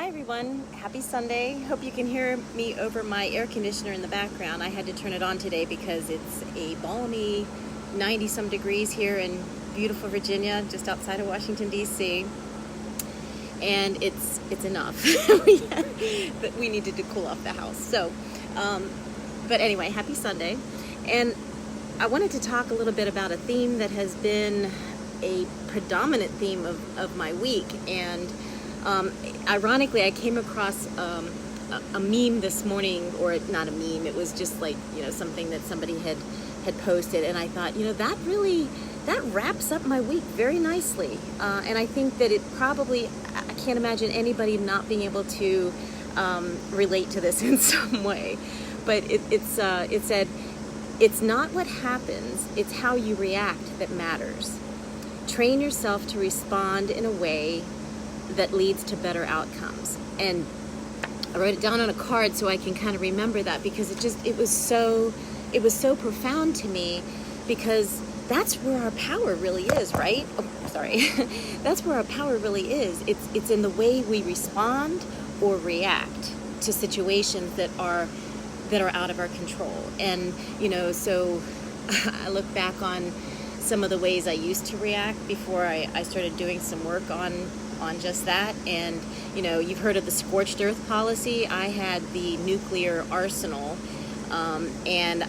Hi everyone, happy Sunday. Hope you can hear me over my air conditioner in the background. I had to turn it on today because it's a balmy 90 some degrees here in beautiful Virginia, just outside of Washington DC. And it's enough. we needed to cool off the house. But anyway, happy Sunday. And I wanted to talk a little bit about a theme that has been a predominant theme of my week. And ironically, I came across a meme this morning, or not a meme, it was just like, something that somebody had posted, and I thought, that wraps up my week very nicely. And I think that I can't imagine anybody not being able to relate to this in some way. But it said, it's not what happens, it's how you react that matters. Train yourself to respond in a way that leads to better outcomes. And I wrote it down on a card so I can kind of remember that, because it was so profound to me, because that's where our power really is, right? Oh, sorry. That's where our power really is. It's in the way we respond or react to situations that are out of our control. And so I look back on some of the ways I used to react before I started doing some work on just that. And you've heard of the scorched earth policy. I had the nuclear arsenal, and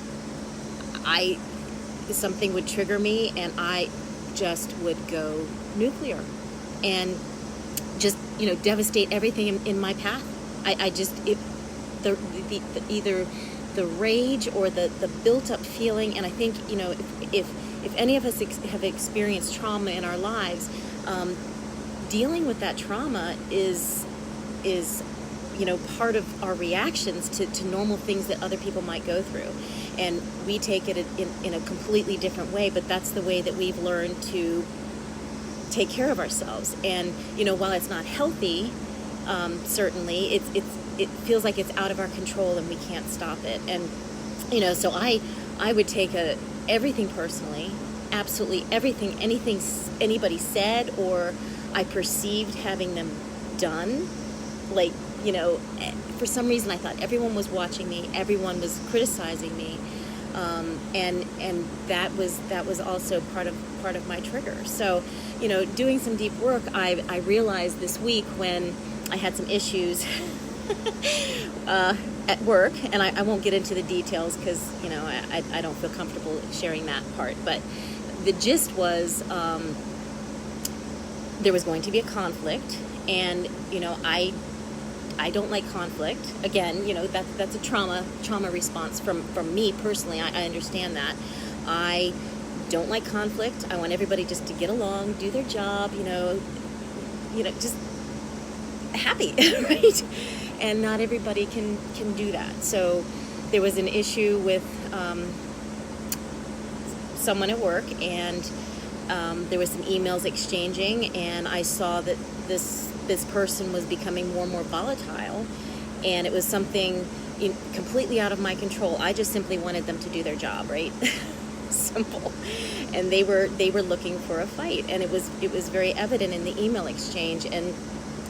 something would trigger me and I just would go nuclear and just devastate everything in my path. Either the rage or the built up feeling. And I think if any of us have experienced trauma in our lives, dealing with that trauma is part of our reactions to normal things that other people might go through, and we take it in a completely different way. But that's the way that we've learned to take care of ourselves. And while it's not healthy, certainly it feels like it's out of our control and we can't stop it. And so I would take everything personally, absolutely everything, anything anybody said or I perceived having them done. Like, for some reason I thought everyone was watching me, everyone was criticizing me, and that was also part of my trigger. So, doing some deep work, I realized this week when I had some issues at work, and I won't get into the details because I don't feel comfortable sharing that part. But the gist was, there was going to be a conflict, and I don't like conflict. Again, that's a trauma response from me personally. I understand that. I don't like conflict. I want everybody just to get along, do their job, just happy, right? And not everybody can do that. So there was an issue with someone at work, and there was some emails exchanging, and I saw that this person was becoming more and more volatile, and it was something completely out of my control. I just simply wanted them to do their job, right? Simple. And they were looking for a fight, and it was very evident in the email exchange. And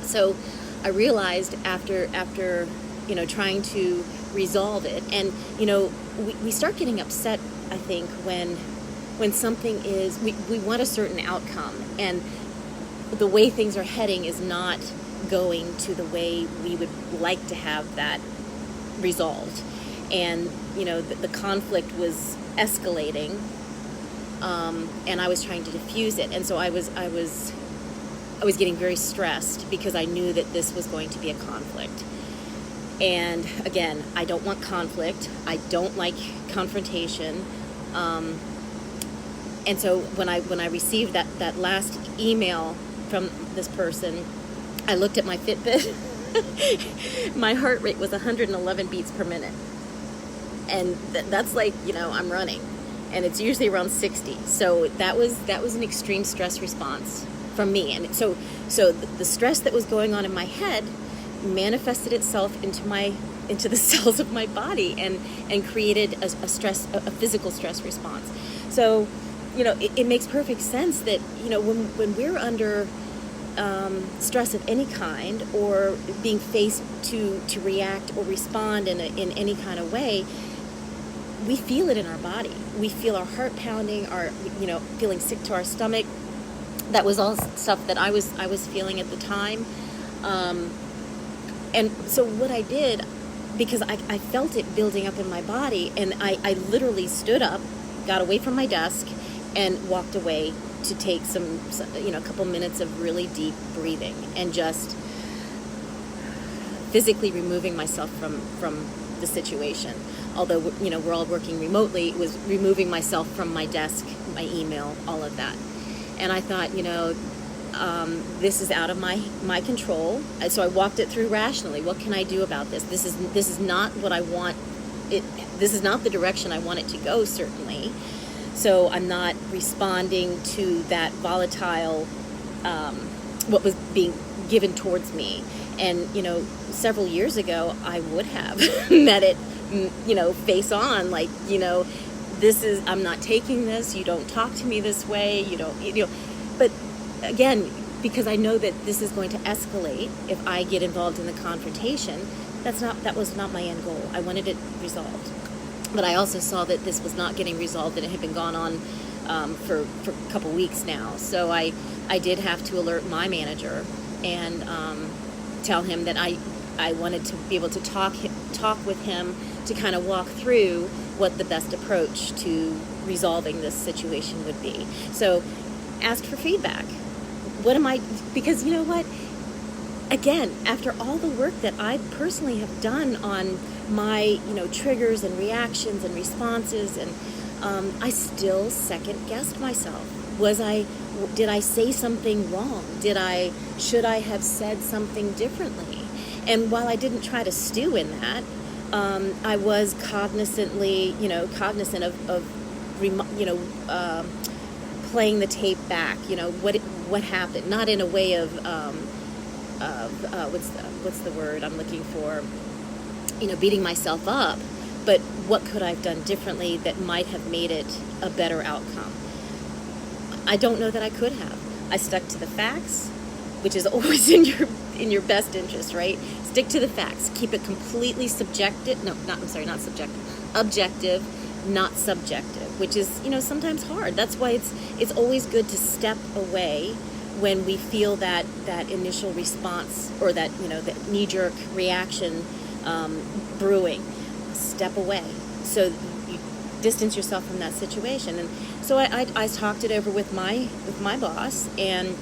so I realized after trying to resolve it, and we start getting upset, I think, when something is, we want a certain outcome, and the way things are heading is not going to the way we would like to have that resolved. And the conflict was escalating, and I was trying to diffuse it. And so I was getting very stressed because I knew that this was going to be a conflict. And again, I don't want conflict. I don't like confrontation. And so when I received that last email from this person, I looked at my Fitbit. My heart rate was 111 beats per minute. And that's like, I'm running. And it's usually around 60. So that was an extreme stress response from me. And so the stress that was going on in my head manifested itself into the cells of my body and created a physical stress response. So it makes perfect sense that when we're under stress of any kind, or being faced to react or respond in any kind of way, we feel it in our body. We feel our heart pounding, our feeling sick to our stomach. That was all stuff that I was feeling at the time. And so what I did, because I felt it building up in my body, and I literally stood up, got away from my desk, and walked away to take a couple minutes of really deep breathing, and just physically removing myself from the situation. Although, we're all working remotely, it was removing myself from my desk, my email, all of that. And I thought, this is out of my control. So I walked it through rationally. What can I do about this? This is not what I want. This is not the direction I want it to go, certainly. So I'm not responding to that volatile, what was being given towards me. And, several years ago, I would have met it, face on, like, I'm not taking this, you don't talk to me this way, but again, because I know that this is going to escalate if I get involved in the confrontation, that was not my end goal. I wanted it resolved. But I also saw that this was not getting resolved, and it had been gone on for a couple weeks now. So I did have to alert my manager and tell him that I wanted to be able to talk with him to kind of walk through what the best approach to resolving this situation would be. So asked for feedback. Because you know what? Again, after all the work that I personally have done on my, triggers and reactions and responses, and I still second-guessed myself. Did I say something wrong? Should I have said something differently? And while I didn't try to stew in that, I was cognizant of playing the tape back. What happened? Not in a way of what's the word I'm looking for? Beating myself up, but what could I have done differently that might have made it a better outcome? I don't know that I could have. I stuck to the facts, which is always in your best interest, right? Stick to the facts. Keep it completely objective, not subjective, which is, sometimes hard. That's why it's always good to step away when we feel that initial response, or that, that knee-jerk reaction brewing. Step away. So you distance yourself from that situation. And so I talked it over with my boss, and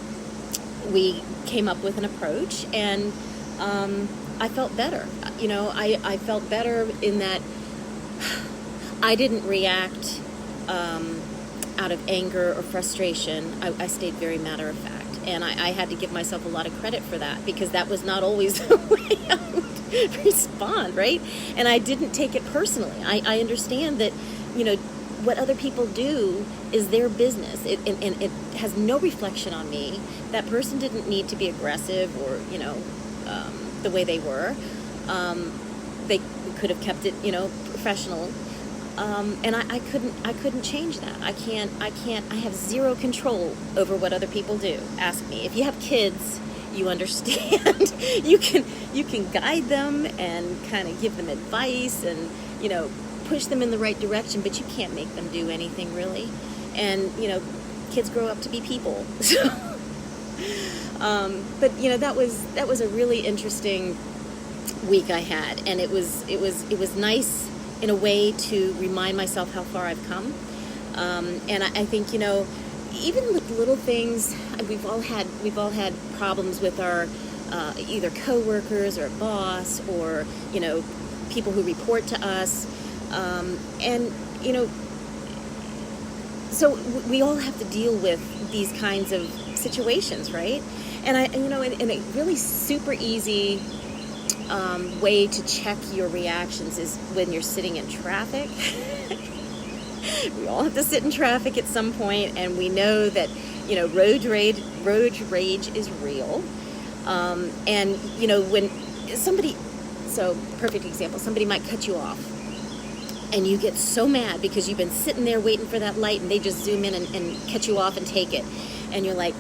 we came up with an approach, and I felt better. I felt better in that I didn't react out of anger or frustration. I stayed very matter of fact. And I had to give myself a lot of credit for that, because that was not always the way I would respond, right? And I didn't take it personally. I understand that, what other people do is their business. And it has no reflection on me. That person didn't need to be aggressive or, the way they were. They could have kept it, professional. And I couldn't change that. I have zero control over what other people do. Ask me. If you have kids, you understand. you can guide them and kind of give them advice and, push them in the right direction, but you can't make them do anything really. And, kids grow up to be people. But, that was a really interesting week I had, and it was nice in a way to remind myself how far I've come. And I think, even with little things, we've all had problems with our either coworkers or boss, or, people who report to us. And, so we all have to deal with these kinds of situations, right? And in a really super easy way to check your reactions is when you're sitting in traffic. We all have to sit in traffic at some point, and we know that, road rage is real. And, when perfect example, somebody might cut you off, and you get so mad because you've been sitting there waiting for that light, and they just zoom in and cut you off and take it. And you're like,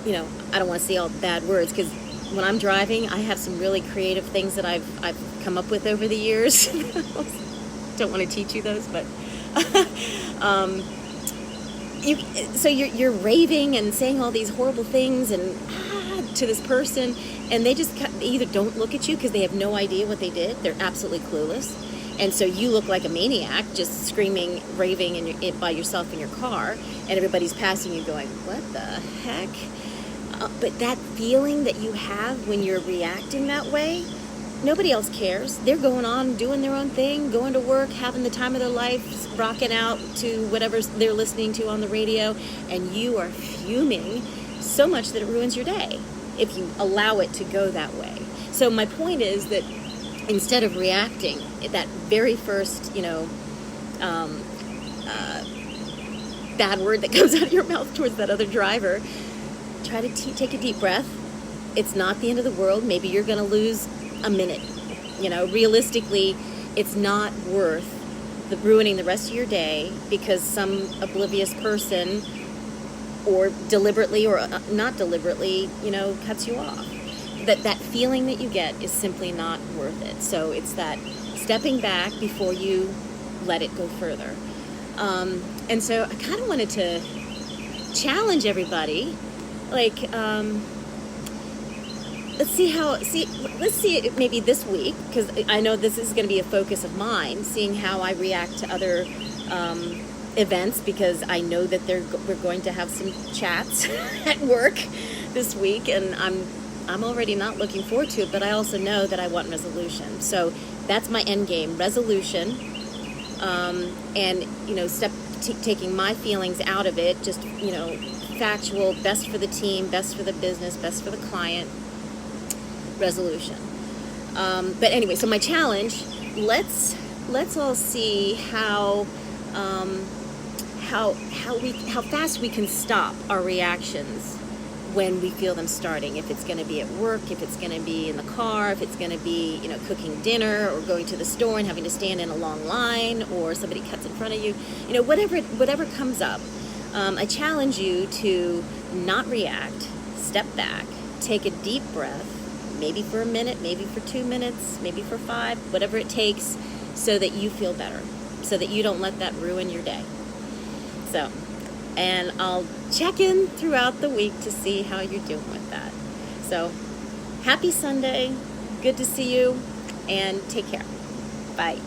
I don't want to say all bad words, because when I'm driving, I have some really creative things that I've come up with over the years. Don't want to teach you those, but so you're raving and saying all these horrible things and to this person, and they either don't look at you because they have no idea what they did. They're absolutely clueless. And so you look like a maniac, just screaming, raving by yourself in your car, and everybody's passing you going, what the heck? But that feeling that you have when you're reacting that way, nobody else cares. They're going on, doing their own thing, going to work, having the time of their life, rocking out to whatever they're listening to on the radio, and you are fuming so much that it ruins your day if you allow it to go that way. So my point is that instead of reacting, that very first, bad word that comes out of your mouth towards that other driver, try to take a deep breath. It's not the end of the world. Maybe you're going to lose a minute. Realistically, it's not worth ruining the rest of your day because some oblivious person, or deliberately or not deliberately, cuts you off. That feeling that you get is simply not worth it. So it's that stepping back before you let it go further. And so I kind of wanted to challenge everybody. Let's see it maybe this week, because I know this is going to be a focus of mine, seeing how I react to other events, because I know that we're going to have some chats at work this week, and I'm already not looking forward to it, but I also know that I want resolution. So that's my end game, resolution, and taking my feelings out of it, just factual, best for the team, best for the business, best for the client, resolution. But anyway, so my challenge, let's all see how fast we can stop our reactions when we feel them starting. If it's going to be at work, if it's going to be in the car, if it's going to be cooking dinner, or going to the store and having to stand in a long line, or somebody cuts in front of you, whatever comes up. I challenge you to not react, step back, take a deep breath, maybe for a minute, maybe for 2 minutes, maybe for 5, whatever it takes, so that you feel better, so that you don't let that ruin your day. So, and I'll check in throughout the week to see how you're doing with that. So, happy Sunday, good to see you, and take care. Bye.